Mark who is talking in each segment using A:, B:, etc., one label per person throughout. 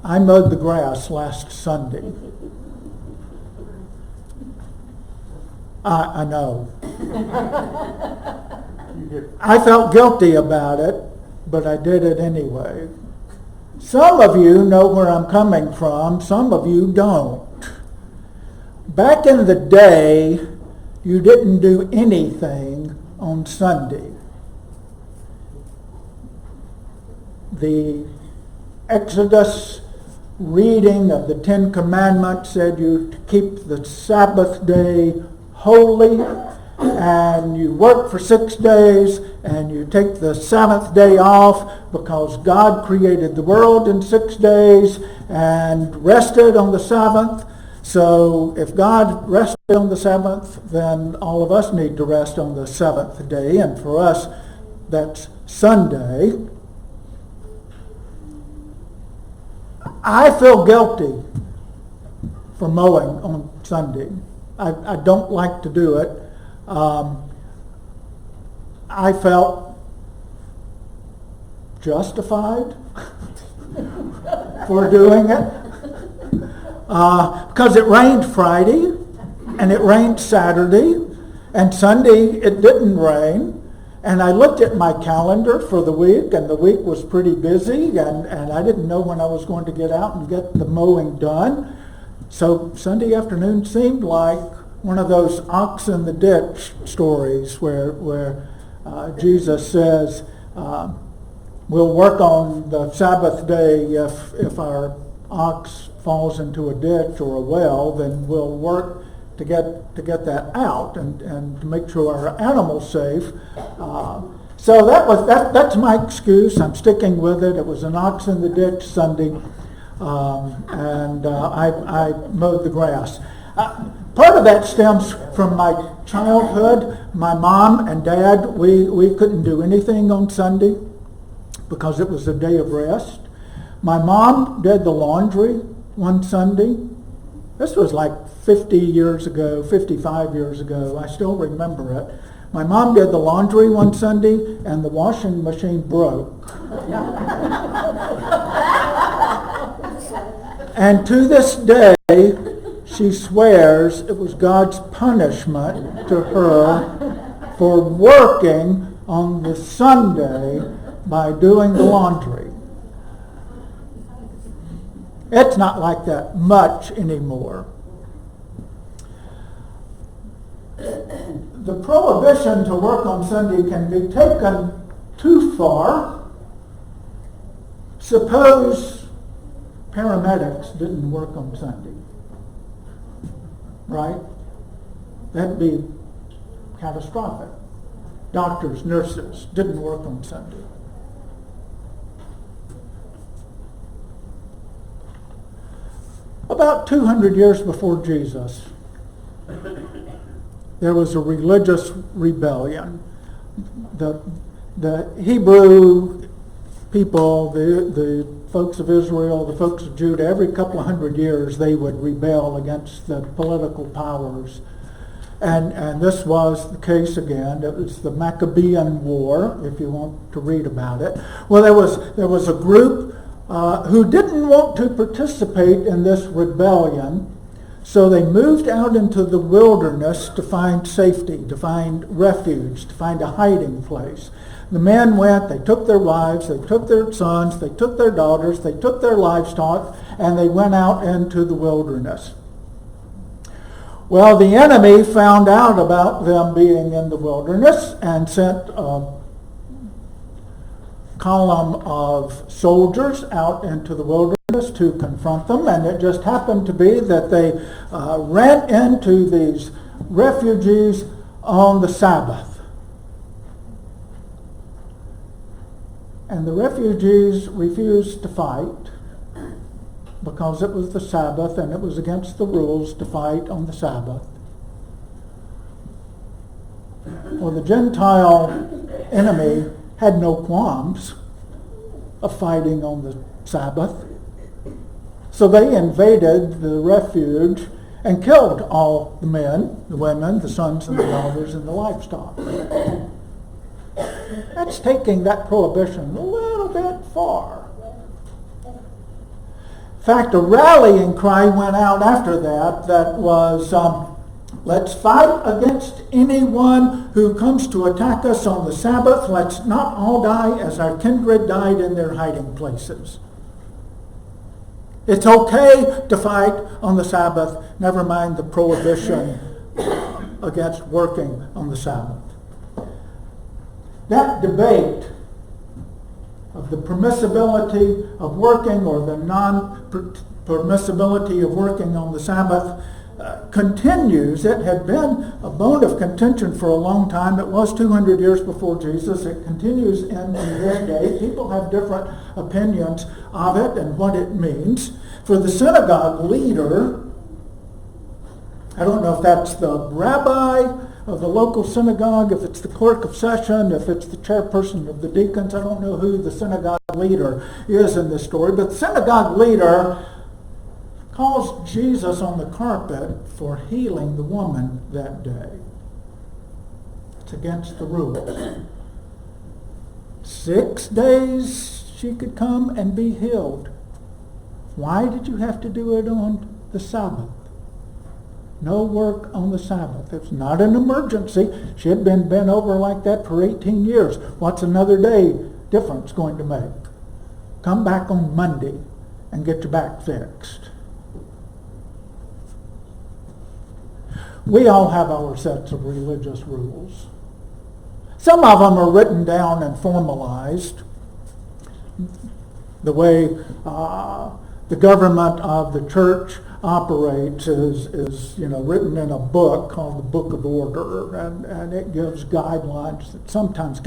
A: I mowed the grass last Sunday. I know. I felt guilty about it, but I did it anyway. Some of you know where I'm coming from, some of you don't. Back in the day, you didn't do anything on Sunday. The Exodus reading of the Ten Commandments said you keep the Sabbath day holy, and you work for 6 days, and you take the seventh day off because God created the world in 6 days and rested on the seventh. So if God rested on the seventh, then all of us need to rest on the seventh day, and for us, that's Sunday. I feel guilty for mowing on Sunday. I don't like to do it. I felt justified for doing it because it rained Friday and it rained Saturday, and Sunday it didn't rain. And I looked at my calendar for the week, and the week was pretty busy, and I didn't know when I was going to get out and get the mowing done. So Sunday afternoon seemed like one of those ox in the ditch stories where Jesus says, we'll work on the Sabbath day if our ox falls into a ditch or a well, then we'll work to get that out and to make sure our animal's safe. So that's my excuse. I'm sticking with it. It was an ox in the ditch Sunday, and I mowed the grass. Part of that stems from my childhood. My mom and dad, we couldn't do anything on Sunday because it was a day of rest. My mom did the laundry one Sunday. This was like 50 years ago, 55 years ago. I still remember it. My mom did the laundry one Sunday, and the washing machine broke. And to this day, she swears it was God's punishment to her for working on the Sunday by doing the laundry. It's not like that much anymore. The prohibition to work on Sunday can be taken too far. Suppose paramedics didn't work on Sunday, right? That'd be catastrophic. Doctors, nurses didn't work on Sunday. About 200 years before Jesus, there was a religious rebellion. The Hebrew people, the folks of Israel, the folks of Judah, every couple of hundred years they would rebel against the political powers. And this was the case again. It was the Maccabean War, if you want to read about it. Well, there was a group who didn't want to participate in this rebellion, so they moved out into the wilderness to find safety, to find refuge, to find a hiding place. The men went, they took their wives, they took their sons, they took their daughters, they took their livestock, and they went out into the wilderness. Well, the enemy found out about them being in the wilderness and sent a column of soldiers out into the wilderness to confront them, and it just happened to be that they ran into these refugees on the Sabbath. And the refugees refused to fight because it was the Sabbath and it was against the rules to fight on the Sabbath. Well, the Gentile enemy had no qualms of fighting on the Sabbath. So they invaded the refuge and killed all the men, the women, the sons and the daughters and the livestock. That's taking that prohibition a little bit far. In fact, a rallying cry went out after that was, let's fight against anyone who comes to attack us on the Sabbath. Let's not all die as our kindred died in their hiding places. It's okay to fight on the Sabbath, never mind the prohibition against working on the Sabbath. That debate of the permissibility of working or the non-permissibility of working on the Sabbath continues. It had been a bone of contention for a long time. It was 200 years before Jesus. It continues in their day. People have different opinions of it and what it means. For the synagogue leader, I don't know if that's the rabbi of the local synagogue, if it's the clerk of session, if it's the chairperson of the deacons. I don't know who the synagogue leader is in this story, but the synagogue leader calls Jesus on the carpet for healing the woman that day. It's against the rules. 6 days she could come and be healed. Why did you have to do it on the Sabbath? No work on the Sabbath. It's not an emergency. She had been bent over like that for 18 years. What's another day difference going to make? Come back on Monday and get your back fixed. We all have our sets of religious rules. Some of them are written down and formalized. The way the government of the church operates is written in a book called the Book of Order, and it gives sometimes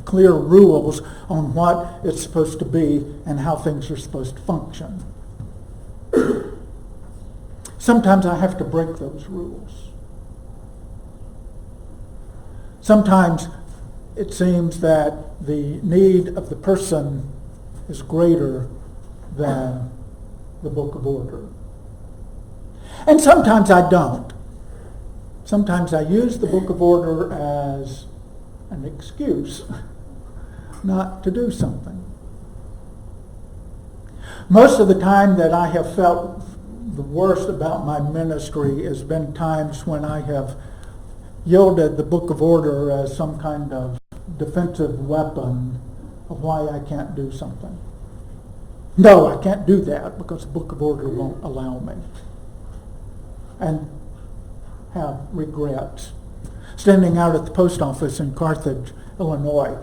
A: clear rules on what it's supposed to be and how things are supposed to function. Sometimes I have to break those rules. Sometimes it seems that the need of the person is greater than the Book of Order. And sometimes I don't. Sometimes I use the Book of Order as an excuse not to do something. Most of the time that I have felt the worst about my ministry has been times when I have yielded the Book of Order as some kind of defensive weapon of why I can't do something. No, I can't do that because the Book of Order won't allow me. And have regrets. Standing out at the post office in Carthage, Illinois,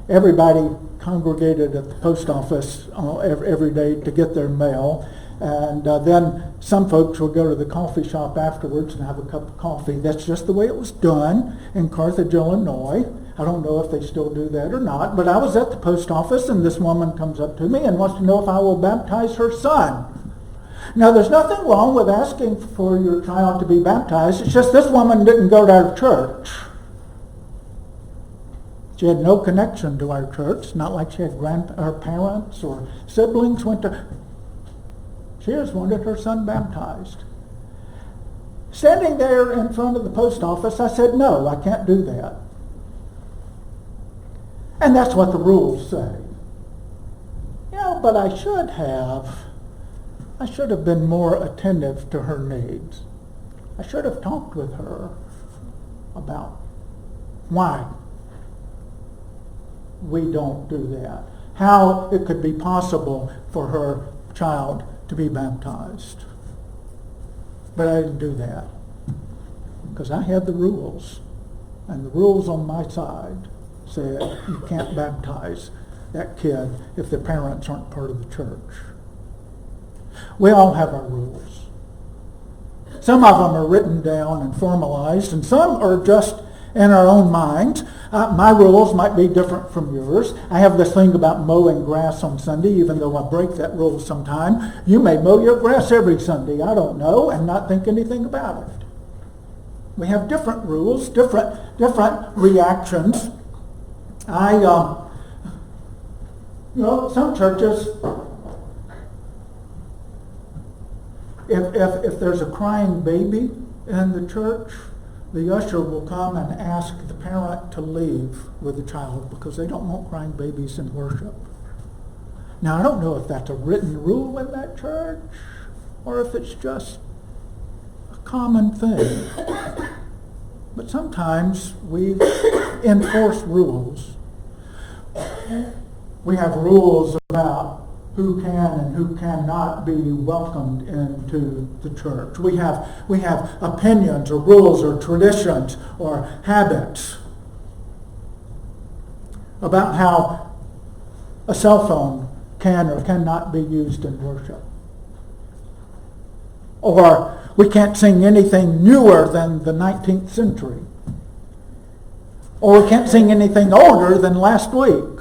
A: everybody congregated at the post office every day to get their mail. And then some folks would go to the coffee shop afterwards and have a cup of coffee. That's just the way it was done in Carthage, Illinois. I don't know if they still do that or not, but I was at the post office and this woman comes up to me and wants to know if I will baptize her son. Now, there's nothing wrong with asking for your child to be baptized. It's just this woman didn't go to our church. She had no connection to our church. Not like she had her parents or siblings went to. She just wanted her son baptized. Standing there in front of the post office, I said, no, I can't do that. And that's what the rules say. But I should have been more attentive to her needs. I should have talked with her about why we don't do that. How it could be possible for her child to be baptized. But I didn't do that because I had the rules. And the rules on my side said you can't baptize that kid if the parents aren't part of the church. We all have our rules. Some of them are written down and formalized, and some are just in our own minds. My rules might be different from yours. I have this thing about mowing grass on Sunday, even though I break that rule sometime. You may mow your grass every Sunday, I don't know, and not think anything about it. We have different rules, different reactions. Some churches, if there's a crying baby in the church, the usher will come and ask the parent to leave with the child because they don't want crying babies in worship. Now, I don't know if that's a written rule in that church or if it's just a common thing. But sometimes we enforce rules. We have rules about who can and who cannot be welcomed into the church. We have opinions or rules or traditions or habits about how a cell phone can or cannot be used in worship. Or we can't sing anything newer than the 19th century. Or we can't sing anything older than last week.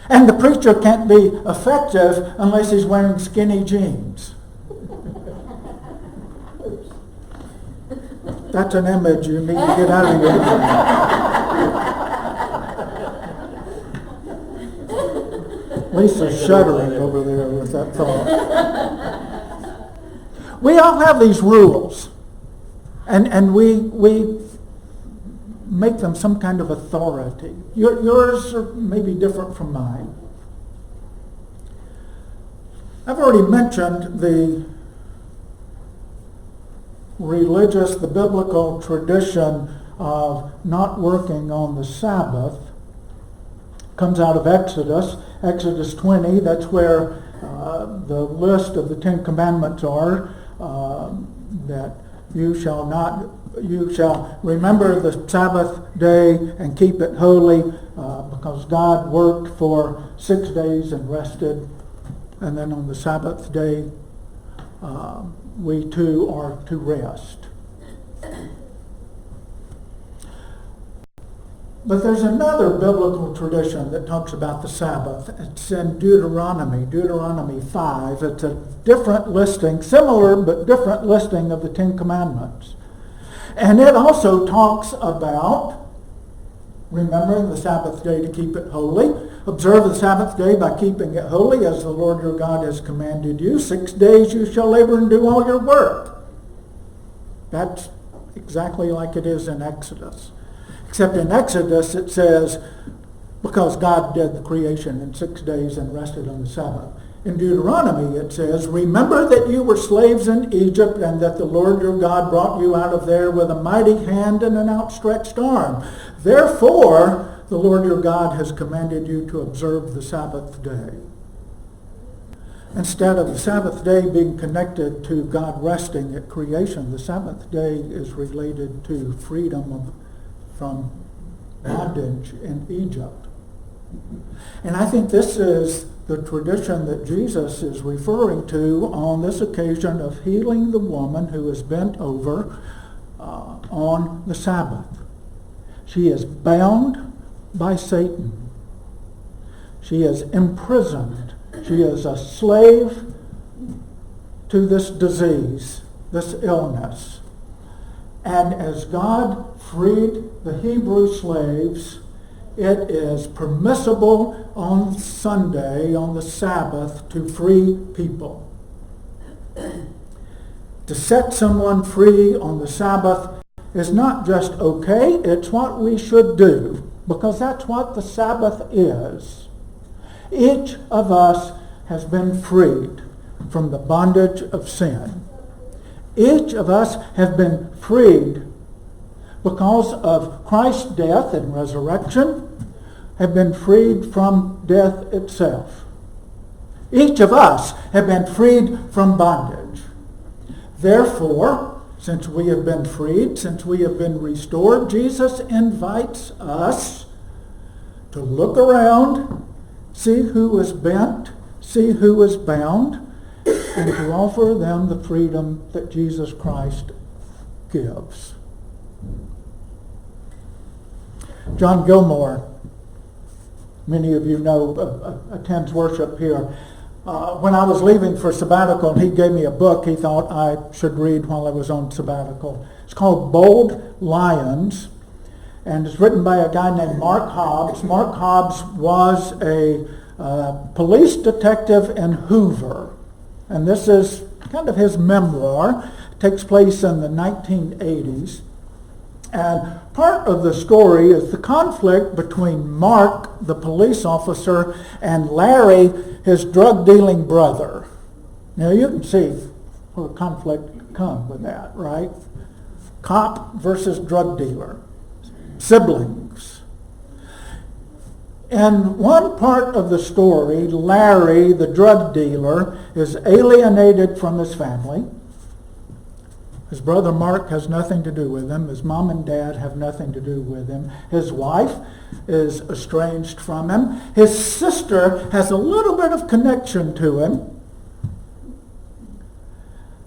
A: And the preacher can't be effective unless he's wearing skinny jeans. That's an image you need to get out of your mind. Lisa's shuddering over there with that thought. We all have these rules, and we make them some kind of authority. Yours are maybe different from mine. I've already mentioned the biblical tradition of not working on the Sabbath. Comes out of Exodus 20. That's where the list of the Ten Commandments are, that you shall remember the Sabbath day and keep it holy, because God worked for 6 days and rested. And then on the Sabbath day, we too are to rest. But there's another biblical tradition that talks about the Sabbath. It's in Deuteronomy 5. It's a different listing, similar but different listing of the Ten Commandments. And it also talks about remembering the Sabbath day to keep it holy. Observe the Sabbath day by keeping it holy as the Lord your God has commanded you. 6 days you shall labor and do all your work. That's exactly like it is in Exodus. Except in Exodus it says, because God did the creation in 6 days and rested on the Sabbath. In Deuteronomy it says, remember that you were slaves in Egypt and that the Lord your God brought you out of there with a mighty hand and an outstretched arm. Therefore, the Lord your God has commanded you to observe the Sabbath day. Instead of the Sabbath day being connected to God resting at creation, the Sabbath day is related to freedom from bondage in Egypt. And I think this is the tradition that Jesus is referring to on this occasion of healing the woman who is bent over on the Sabbath. She is bound by Satan. She is imprisoned. She is a slave to this disease, this illness. And as God freed the Hebrew slaves, it is permissible on Sunday, on the Sabbath, to free people. To set someone free on the Sabbath is not just okay, it's what we should do, because that's what the Sabbath is. Each of us has been freed from the bondage of sin. Each of us have been freed because of Christ's death and resurrection, have been freed from death itself. Each of us have been freed from bondage. Therefore, since we have been freed, since we have been restored, Jesus invites us to look around, see who is bent, see who is bound, and to offer them the freedom that Jesus Christ gives. John Gilmore, many of you know, attends worship here. When I was leaving for sabbatical, he gave me a book he thought I should read while I was on sabbatical. It's called Bold Lions, and it's written by a guy named Mark Hobbs. Mark Hobbs was a police detective in Hoover, and this is kind of his memoir. It takes place in the 1980s. And part of the story is the conflict between Mark, the police officer, and Larry, his drug-dealing brother. Now you can see where conflict comes with that, right? Cop versus drug dealer. Siblings. In one part of the story, Larry, the drug dealer, is alienated from his family. His brother Mark has nothing to do with him. His mom and dad have nothing to do with him. His wife is estranged from him. His sister has a little bit of connection to him.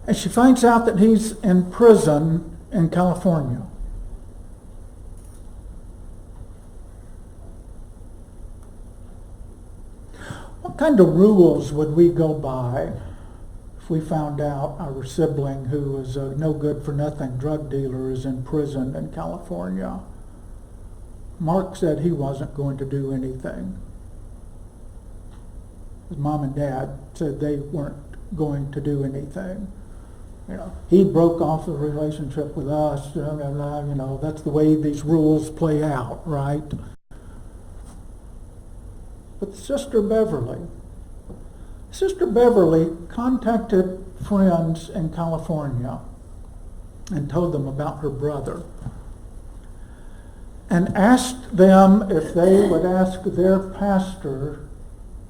A: And she finds out that he's in prison in California. What kind of rules would we go by if we found out our sibling, who was a no-good-for-nothing drug dealer, is in prison in California? Mark said he wasn't going to do anything. His mom and dad said they weren't going to do anything. You know, he broke off the relationship with us. You know, that's the way these rules play out, right? But Sister Beverly contacted friends in California and told them about her brother and asked them if they would ask their pastor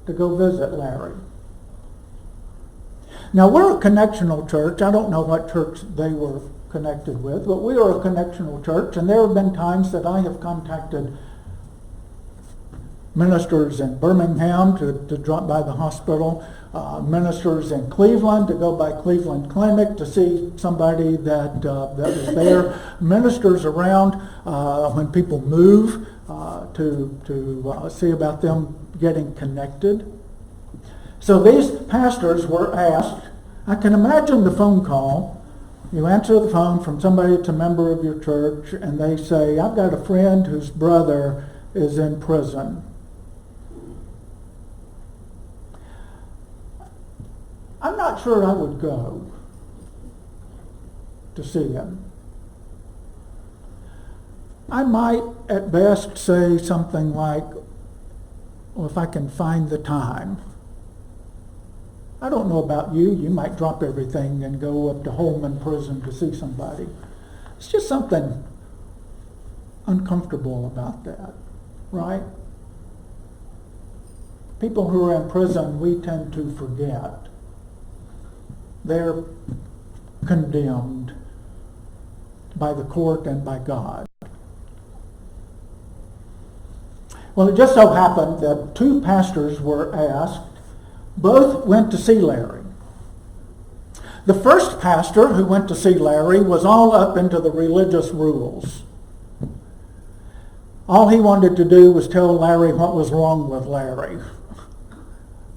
A: to go visit Larry. Now, we're a connectional church. I don't know what church they were connected with, but we are a connectional church, and there have been times that I have contacted ministers in Birmingham to drop by the hospital, ministers in Cleveland to go by Cleveland Clinic to see somebody that was there, ministers around when people move to see about them getting connected. So these pastors were asked, I can imagine the phone call. You answer the phone from somebody that's a member of your church, and they say, I've got a friend whose brother is in prison. I'm not sure I would go to see him. I might at best say something like, well, if I can find the time. I don't know about you. You might drop everything and go up to Holman Prison to see somebody. It's just something uncomfortable about that, right? People who are in prison, we tend to forget. They're condemned by the court and by God. Well, it just so happened that two pastors were asked. Both went to see Larry. The first pastor who went to see Larry was all up into the religious rules. All he wanted to do was tell Larry what was wrong with Larry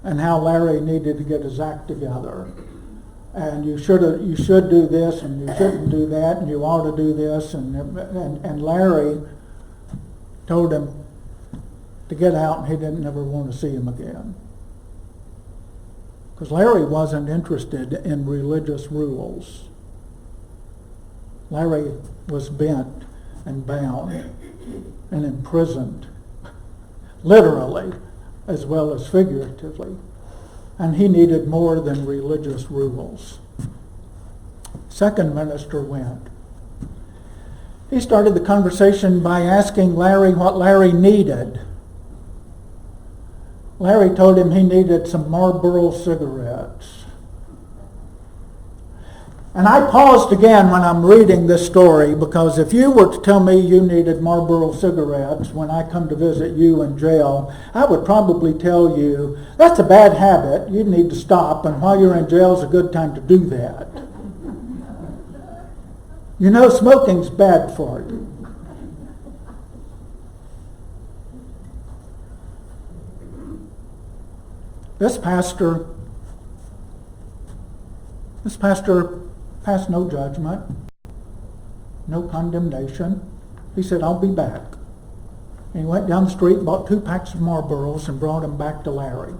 A: and how Larry needed to get his act together. And you should do this, and you shouldn't do that, and you ought to do this. And Larry told him to get out, and he didn't ever want to see him again. Because Larry wasn't interested in religious rules. Larry was bent and bound and imprisoned, literally as well as figuratively. And he needed more than religious rules. Second minister went. He started the conversation by asking Larry what Larry needed. Larry told him he needed some Marlboro cigarettes. And I paused again when I'm reading this story, because if you were to tell me you needed Marlboro cigarettes when I come to visit you in jail, I would probably tell you, that's a bad habit, you need to stop, and while you're in jail is a good time to do that. You know, smoking's bad for you. This pastor passed no judgment, no condemnation. He said, I'll be back. And he went down the street, bought 2 packs of Marlboros, and brought them back to Larry.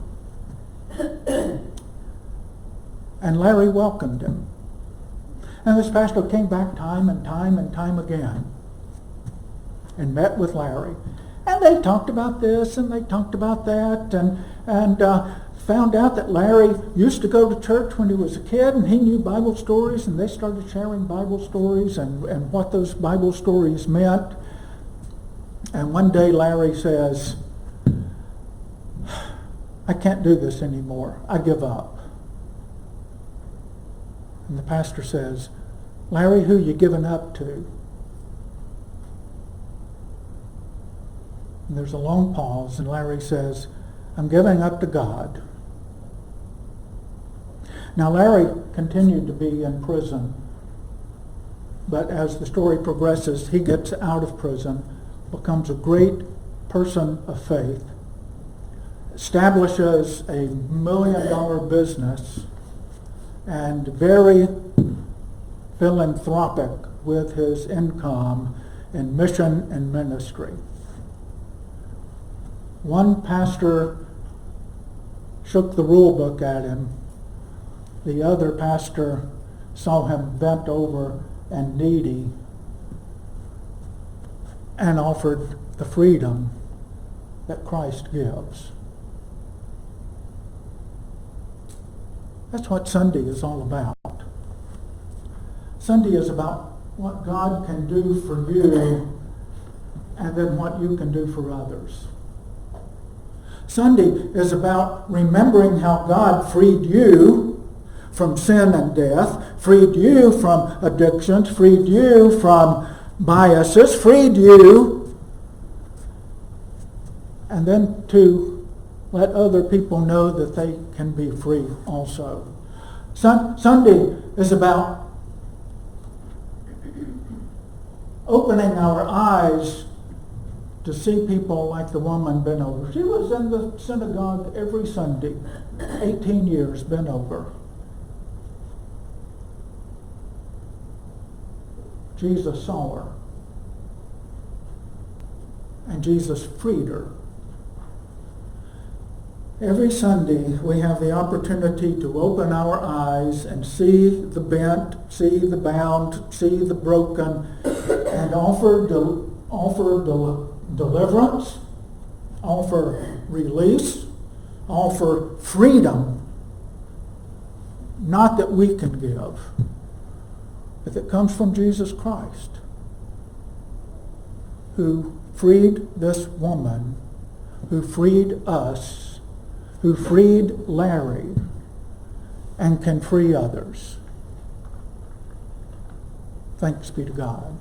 A: And Larry welcomed him. And this pastor came back time and time and time again. and met with Larry. And they talked about this and they talked about that, and found out that Larry used to go to church when he was a kid, and he knew Bible stories, and they started sharing Bible stories and what those Bible stories meant. And one day Larry says, I can't do this anymore. I give up. And the pastor says, Larry, who you giving up to? And there's a long pause, and Larry says, I'm giving up to God. Now, Larry continued to be in prison, but as the story progresses, he gets out of prison, becomes a great person of faith, establishes a $1 million business, and very philanthropic with his income in mission and ministry. One pastor shook the rule book at him. The other pastor saw him bent over and needy and offered the freedom that Christ gives. That's what Sunday is all about. Sunday is about what God can do for you and then what you can do for others. Sunday is about remembering how God freed you from sin and death, freed you from addictions, freed you from biases, freed you, and then to let other people know that they can be free also. Sunday is about opening our eyes to see people like the woman bent over. She was in the synagogue every Sunday, 18 years bent over. Jesus saw her, and Jesus freed her. Every Sunday we have the opportunity to open our eyes and see the bent, see the bound, see the broken, and offer deliverance, offer release, offer freedom. Not that we can give, but that comes from Jesus Christ, who freed this woman, who freed us, who freed Larry, and can free others. Thanks be to God.